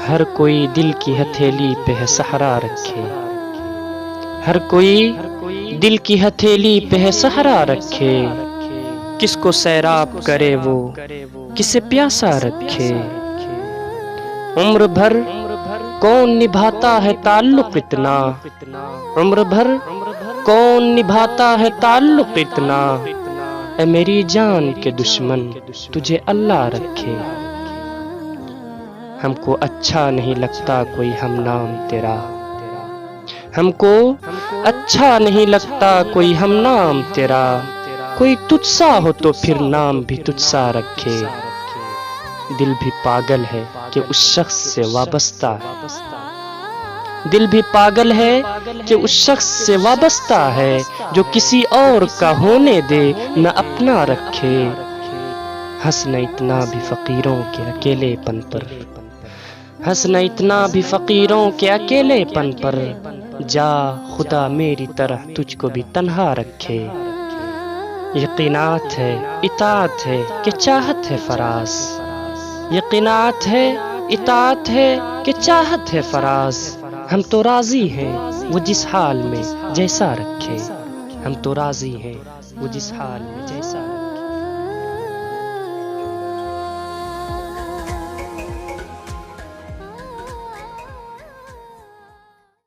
ہر کوئی دل کی ہتھیلی پہ ہے سہرا رکھے، ہر کوئی دل کی ہتھیلی پہ ہے سہرا رکھے، کس کو سیراب کرے وہ کسے پیاسا رکھے۔ عمر بھر کون نبھاتا ہے تعلق اتنا، عمر بھر کون نبھاتا ہے تعلق اتنا، اے میری جان کے دشمن تجھے اللہ رکھے۔ ہم کو اچھا نہیں لگتا کوئی ہم نام تیرا، ہم کو اچھا نہیں لگتا کوئی ہم نام تیرا، کوئی تجھ سا ہو تو پھر نام بھی تجھ سا رکھے۔ دل بھی پاگل ہے کہ اس شخص سے وابستہ ہے، دل بھی پاگل ہے کہ اس شخص سے وابستہ ہے، جو کسی اور کا ہونے دے نہ اپنا رکھے۔ ہنسنا اتنا بھی فقیروں کے اکیلے پن پر، ہنسنا اتنا بھی فقیروں کے اکیلے پن پر، جا خدا میری طرح تجھ کو بھی تنہا رکھے۔ یہ قناعت ہے اطاعت ہے کہ چاہت ہے فراز، یہ قناعت ہے اطاعت ہے کہ چاہت ہے فراز، ہم تو راضی ہیں وہ جس حال میں جیسا رکھے، ہم تو راضی ہیں وہ جس حال میں جیسا رکھے۔